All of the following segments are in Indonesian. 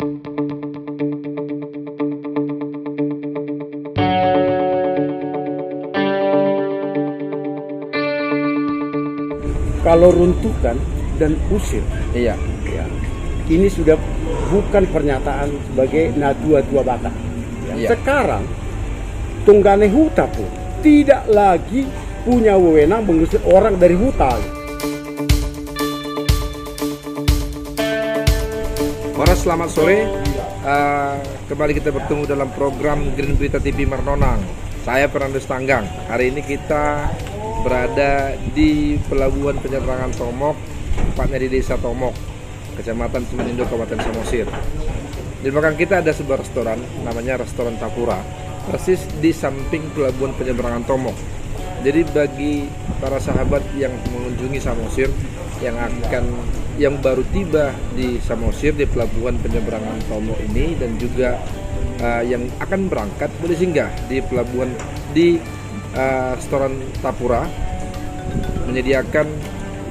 Kalau runtuhkan dan usir, Iya. ya, ini sudah bukan pernyataan sebagai natua-tua baka. Ya. Iya. Sekarang Tunggane Huta pun tidak lagi punya wewenang mengusir orang dari hutan. Para selamat sore. Kembali kita bertemu dalam program Green Berita TV Marnonang. Saya Fernandes Tanggang. Hari ini kita berada di Pelabuhan Penyeberangan Tomok, tepatnya di Desa Tomok, Kecamatan Semanindo, Kabupaten Samosir. Di belakang kita ada sebuah restoran, namanya Restoran Tapura, persis di samping Pelabuhan Penyeberangan Tomok. Jadi bagi para sahabat yang mengunjungi Samosir, yang baru tiba di Samosir di Pelabuhan Penyeberangan Tomok ini, dan juga yang akan berangkat, boleh singgah di pelabuhan di Restoran Tapura, menyediakan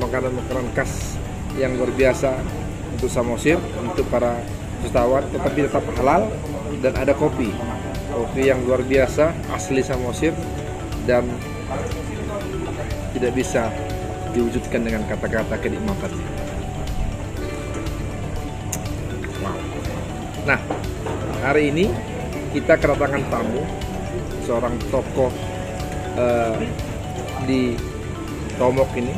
makanan-makanan khas yang luar biasa untuk Samosir, untuk para wisatawan, tetapi tetap halal, dan ada kopi yang luar biasa asli Samosir dan tidak bisa diwujudkan dengan kata-kata kenikmatan. Wow. Nah, hari ini kita kedatangan tamu, seorang tokoh di Tomok ini,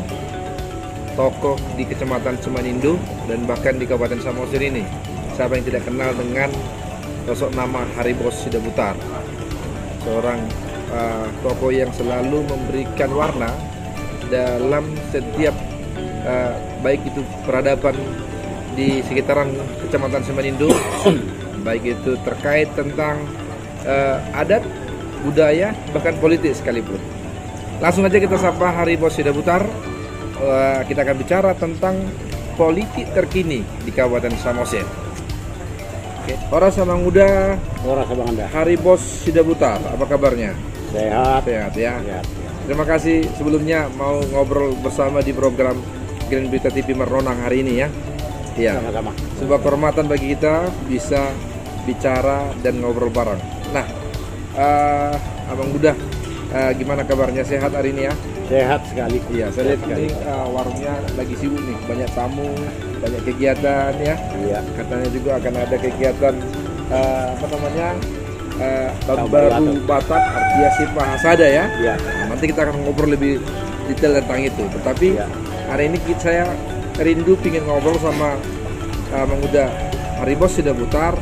tokoh di Kecamatan Semanindo dan bahkan di Kabupaten Samosir ini. Siapa yang tidak kenal dengan sosok nama Haribos Sidabutar, seorang tokoh yang selalu memberikan warna dalam setiap baik itu peradaban di sekitaran Kecamatan Semanindo, baik itu terkait tentang adat, budaya, bahkan politik sekalipun. Langsung aja kita sapa Haribos Sidabutar. Kita akan bicara tentang politik terkini di Kabupaten Samosir. Oke, Ora sama muda, Ora sama Anda. Haribos Sidabutar, apa kabarnya? Sehat. Sehat ya. Sehat. Terima kasih sebelumnya mau ngobrol bersama di program Green Berita TV Marnonang hari ini ya. Iya. Sama-sama. Sebuah kehormatan bagi kita bisa bicara dan ngobrol bareng. Nah, Abang Budah, gimana kabarnya? Sehat hari ini ya? Sehat sekali. Iya, saya lihat ini warungnya lagi sibuk nih, banyak tamu, banyak kegiatan ya. Iya. Katanya juga akan ada kegiatan tahun baru Batak, Artiasi Hasada ya. Iya. Nah, nanti kita akan ngobrol lebih detail tentang itu. Tetapi Iya. hari ini saya rindu pingin ngobrol sama Bang Uda Haribos Sidabutar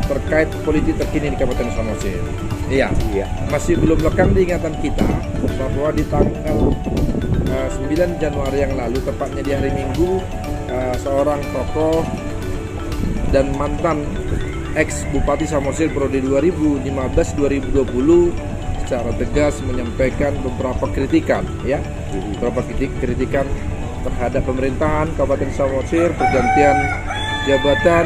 terkait politik terkini di Kabupaten Samosir. Iya. Iya. Masih belum lekang di ingatan kita bahwa di tanggal 9 Januari yang lalu, tepatnya di hari Minggu, seorang tokoh dan mantan ex Bupati Samosir periode 2015-2020 secara tegas menyampaikan beberapa kritikan ya, beberapa kritikan terhadap pemerintahan Kabupaten Samosir, pergantian jabatan,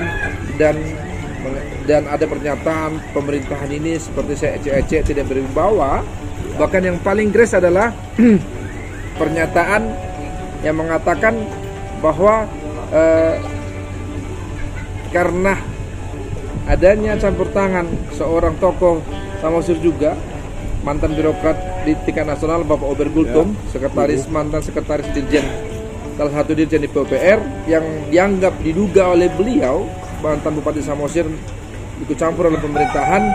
dan ada pernyataan pemerintahan ini seperti saya ecek-ecek, tidak berwibawa. Bahkan yang paling gres adalah pernyataan yang mengatakan bahwa karena adanya campur tangan seorang tokoh Samosir juga, mantan birokrat di tingkat nasional, Bapak Ober Gultom, mantan sekretaris dirjen, salah satu dirjen di PUPR, yang dianggap diduga oleh beliau, mantan Bupati Samosir, ikut campur dalam pemerintahan,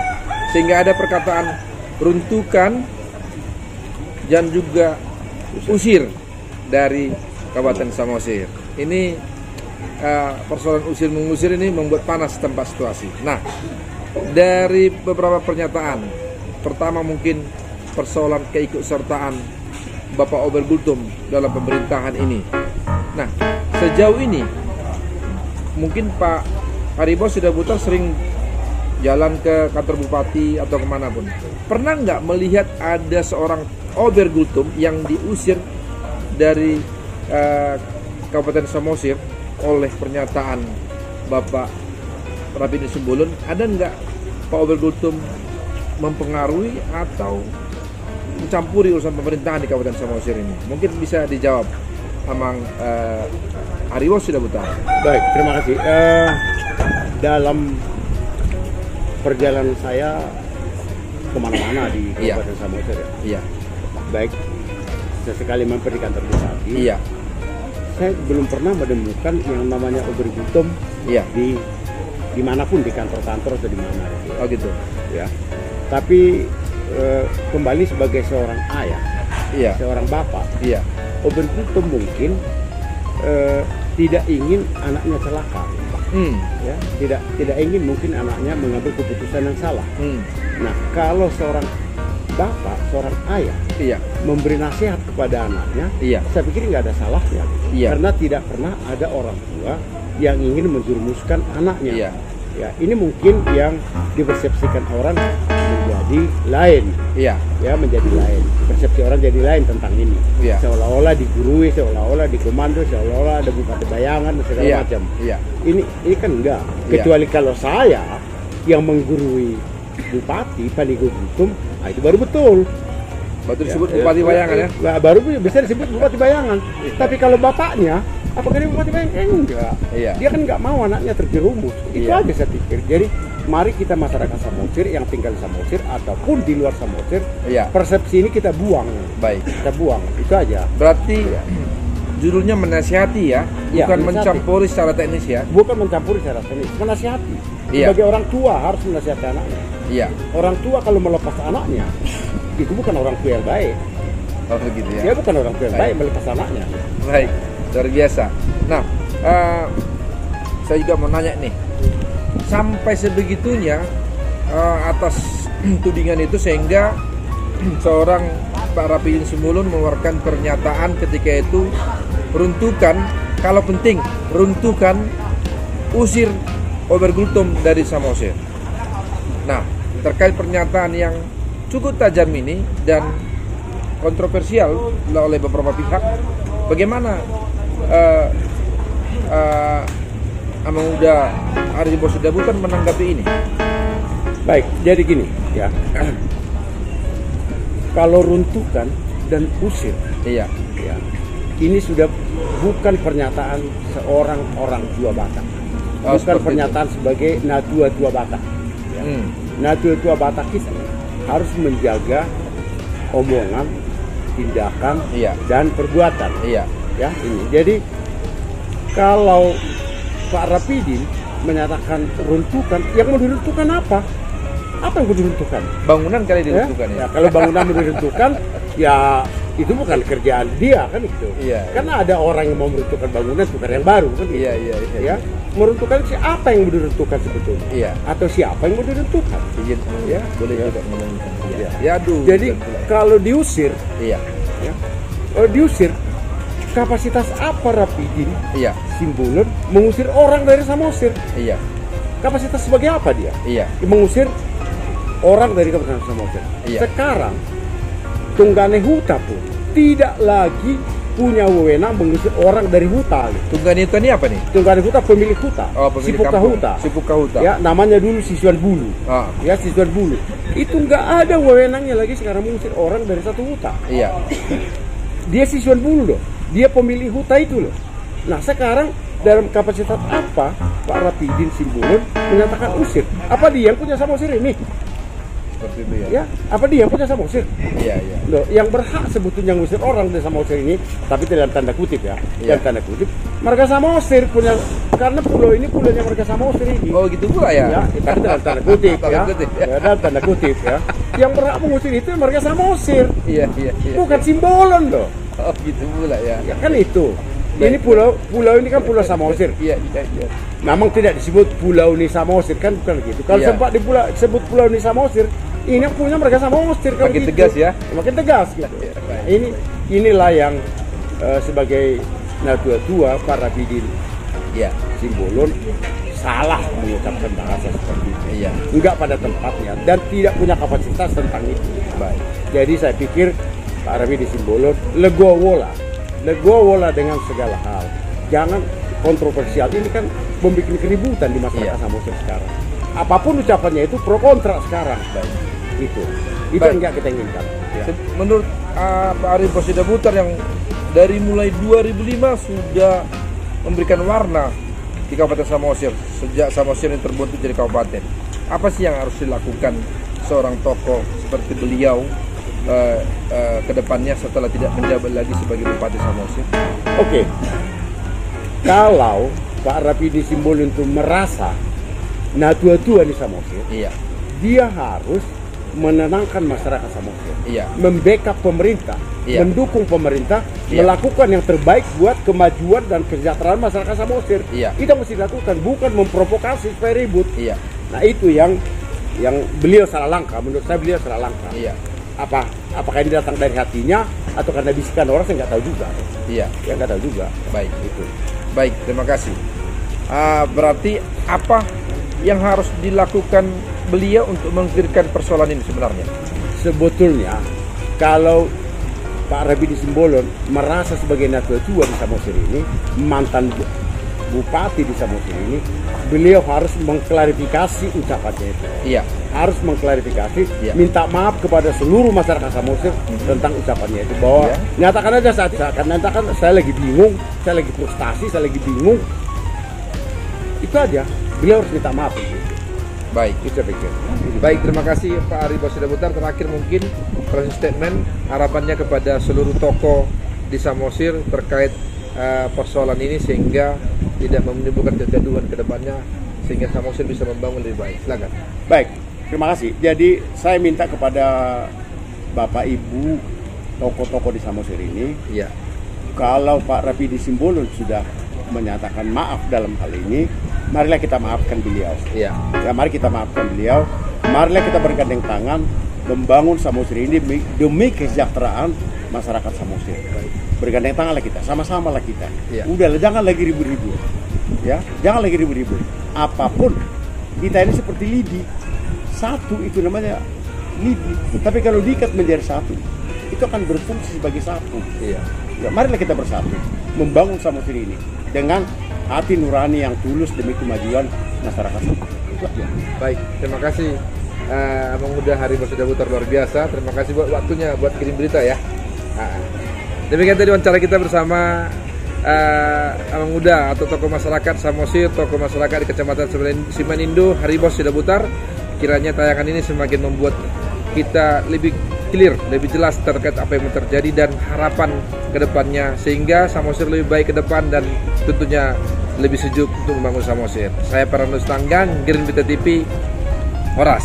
sehingga ada perkataan runtuhkan dan juga usir dari Kabupaten Samosir. Ini persoalan usir mengusir ini membuat panas tempat situasi. Nah, dari beberapa pernyataan, pertama mungkin persoalan keikutsertaan Bapak Ober Gultom dalam pemerintahan ini. Nah, sejauh ini mungkin Pak Haribos Sidabutar sering jalan ke kantor bupati atau kemanapun. Pernah nggak melihat ada seorang Ober Gultom yang diusir dari Kabupaten Samosir oleh pernyataan Bapak Rapidin Simbolon? Ada nggak Pak Ober Gultom mempengaruhi atau mencampuri urusan pemerintahan di Kabupaten Samosir ini? Mungkin bisa dijawab Amang Haribos Sidabutar. Baik, terima kasih. dalam perjalanan saya kemana-mana di Iya. Kabupaten Samosir ya, Iya. baik sesekali mampir di kantor bupati, Iya. saya belum pernah menemukan yang namanya Obergultom Iya. di dimanapun, di kantor-kantor atau di mana Oh gitu. ya. Tapi kembali sebagai seorang ayah, Iya. seorang bapak, Iya. Obergultom mungkin tidak ingin anaknya celaka, ya, tidak ingin mungkin anaknya mengambil keputusan yang salah. Nah, kalau seorang bapak, seorang ayah Iya. memberi nasihat kepada anaknya, Iya. saya pikir nggak ada salahnya, Iya. karena tidak pernah ada orang tua yang ingin menjerumuskan anaknya. Iya. Ya, ini mungkin yang dipersepsikan orang menjadi lain, Iya. ya, menjadi lain. Persepsi orang jadi lain tentang ini. Iya. Seolah-olah digurui, seolah-olah dikomando, seolah-olah ada bupati bayangan dan segala Iya. macam. Iya. Ini kan enggak. Iya. Kecuali kalau saya yang menggurui bupati Paniggo Gultom, nah itu baru betul. Batu disebut bupati bayangan ya? Nah, baru bisa disebut bupati bayangan. Tapi kalau bapaknya, apakah dia bupati bayangan? Enggak. Iya. Dia kan nggak mau anaknya terjerumus. Itu Iya. aja saya pikir. Jadi mari kita masyarakat Samosir yang tinggal di Samosir ataupun di luar Samosir, Iya. persepsi ini kita buang. Baik. Kita buang. Itu aja. Berarti judulnya menasihati ya, Iya, bukan menasihati. mencampuri secara teknis ya? Bukan mencampuri secara teknis, menasihati. Iya. Sebagai orang tua harus menasihati anaknya. Iya. Orang tua kalau melepas anaknya, itu bukan orang tua yang baik. Oh begitu ya. Dia bukan orang tua yang Baik. baik melepas anaknya. Baik, luar biasa. Nah, saya juga mau nanya nih, sampai sebegitunya atas tudingan itu sehingga seorang Pak Rapidin Simbolon mengeluarkan pernyataan ketika itu, runtuhkan, kalau penting runtuhkan, usir Obergultom dari Samosir. Nah, terkait pernyataan yang cukup tajam ini dan kontroversial oleh beberapa pihak, bagaimana Amang Muda Ari Bosudabutr menanggapi ini? Baik, jadi gini ya. Kalau runtuhkan dan usir, Iya. ya, ini sudah bukan pernyataan seorang orang tua Batak, Oh, bukan seperti pernyataan sebagai natua-tua Batak. Ya. Natua-tua Batak kita harus menjaga omongan, tindakan, Iya. dan perbuatan. Iya. Ya, ini. Jadi kalau Pak Rapidin menyatakan runtuhkan, yang mau diruntuhkan apa? Apa yang mau diruntuhkan? Bangunan kali diruntuhkan ya? Ya, kalau bangunan mau diruntuhkan, ya itu bukan kerjaan dia kan itu. Iya, Karena ada orang yang mau meruntuhkan bangunan bukan yang baru kan. Gitu. Iya, iya, iya. Ya, meruntuhkan siapa yang mau diruntuhkan sebetulnya? Iya. Atau siapa yang mau diruntuhkan? Izin, Ya. boleh Ya. juga ngomongin. Ya. Ya, aduh. Jadi kalau diusir, Iya. ya, diusir, kapasitas apa Rapidin Iya. Simbolon mengusir orang dari Samosir? Iya. Kapasitas sebagai apa dia? Iya. Mengusir orang dari Kabupaten Samosir. Iya. Sekarang Tunggane Huta pun tidak lagi punya wewenang mengusir orang dari huta. Tunggane Huta ini apa nih? Tunggane Huta pemilik huta, Oh, pemilik Sipuka kampung. Huta. Sipuka Huta. Ya, namanya dulu Siswan Bulu. Ah. Ya, Siswan Bulu. Itu nggak ada wewenangnya lagi sekarang mengusir orang dari satu huta. Iya. Dia Siswan Bulu loh. Dia pemilik huta itu loh. Nah, sekarang dalam kapasitas apa Pak Rapidin Simbolon menyatakan usir? Apa dia yang punya Samosir ini? Seperti itu ya. Ya, apa dia yang punya Samosir? Iya, iya. Loh, yang berhak sebetulnya ngusir orang dari Samosir ini, tapi dalam tanda kutip ya, Iya. dalam tanda kutip, marga Samosir punya, karena pulau ini pulaunya marga Samosir ini. Oh, gitu pula ya. Ya, itu dalam tanda kutip Tanda ya. kutip, Ya, dalam tanda kutip ya. Yang berhak mengusir itu marga Samosir, Iya, iya, iya. bukan Simbolon loh. Oh, gitu pula ya. Ya kan itu. Baik. Ini pulau ini kan pulau Samosir. Iya, iya, iya. Memang tidak disebut Pulau Ni Samosir kan, bukan gitu. Kalau Iya. sempat disebut Pulau Ni Samosir, ini yang punya mereka Samosir kalau Makin gitu. tegas ya. Makin tegas gitu. Iya, Nah, inilah yang sebagai natua-tua Pak Rapidin Iya. Simbolon salah mengucapkan bahasa seperti itu. Iya. Enggak pada tempatnya dan tidak punya kapasitas tentang itu. Baik. Jadi saya pikir Pak Rapidin Simbolon legowo lah dengan segala hal. Jangan kontroversial. Ini kan membuat keributan di masyarakat Iya. Samosir sekarang. Apapun ucapannya itu pro kontra sekarang. Baik. Itu Baik. yang nggak kita inginkan. Ya. Menurut Pak Ari Bosudabutr yang dari mulai 2005 sudah memberikan warna di Kabupaten Samosir sejak Samosir ini terbentuk jadi kabupaten. Apa sih yang harus dilakukan seorang tokoh seperti beliau ke depannya setelah tidak menjabat lagi sebagai Bupati Samosir? Oke. Kalau Pak Rapidi Simbolon itu merasa tua-tua di Samosir, iya, dia harus menenangkan masyarakat Samosir, iya, membackup pemerintah, iya, mendukung pemerintah, iya, melakukan yang terbaik buat kemajuan dan kesejahteraan masyarakat Samosir. Iya. Itu mesti dilakukan, bukan memprovokasi supaya ribut. Iya. Nah itu yang beliau salah langkah. Menurut saya beliau salah langkah. Iya. Apakah ini datang dari hatinya atau karena bisikan orang, saya nggak tahu juga. Iya. Ya nggak tahu juga. Baik. Itu. Baik, terima kasih. Berarti apa yang harus dilakukan beliau untuk mengakhirkan persoalan ini sebenarnya? Sebetulnya kalau Pak Rapidi Simbolon merasa sebagai tua di Samosir ini, mantan bupati di Samosir ini, beliau harus mengklarifikasi ucapannya itu. Iya. Harus mengklarifikasi, iya, minta maaf kepada seluruh masyarakat Samosir tentang ucapannya itu, bahwa iya, nyatakan aja saat itu, akan nyatakan saya lagi bingung, saya lagi frustasi, saya lagi bingung. Itu aja, beliau harus minta maaf. Baik, itu saya pikir. Baik, terima kasih Pak Ari Bosidaputar. Terakhir mungkin closing statement harapannya kepada seluruh tokoh di Samosir terkait persoalan ini sehingga tidak menimbulkan kegaduhan ke depannya, sehingga Samosir bisa membangun lebih baik. Silakan. Baik, terima kasih. Jadi saya minta kepada Bapak Ibu tokoh-tokoh di Samosir ini, iya, kalau Pak Rapidi Simbolon sudah menyatakan maaf dalam hal ini, marilah kita maafkan beliau. Iya. Ya, mari kita maafkan beliau. Marilah kita bergandeng tangan membangun Samosir ini demi kesejahteraan masyarakat Samosir. Bergandeng tanganlah kita, sama-sama lah kita. Iya. Udahlah, jangan lagi ribut-ribut. Ya, jangan lagi ribut-ribut. Apapun kita ini seperti lidi. Satu itu namanya lidi. Tapi kalau diikat menjadi satu, itu akan berfungsi sebagai satu. Iya. Ya, marilah kita bersatu membangun Samosir ini dengan hati nurani yang tulus demi kemajuan masyarakat. Itu aja. Baik, terima kasih Abang Muda Hari Bosidaputar, luar biasa. Terima kasih buat waktunya buat kirim berita ya. Demikian tadi wawancara kita bersama Abang Muda atau tokoh masyarakat Samosir, tokoh masyarakat di Kecamatan Simanindo, Hari Bosidaputar. Kiranya tayangan ini semakin membuat kita lebih clear, lebih jelas terkait apa yang terjadi dan harapan ke depannya, sehingga Samosir lebih baik ke depan dan tentunya lebih sejuk untuk membangun Samosir. Saya Paranus Tanggang, Green Beta TV, Horas.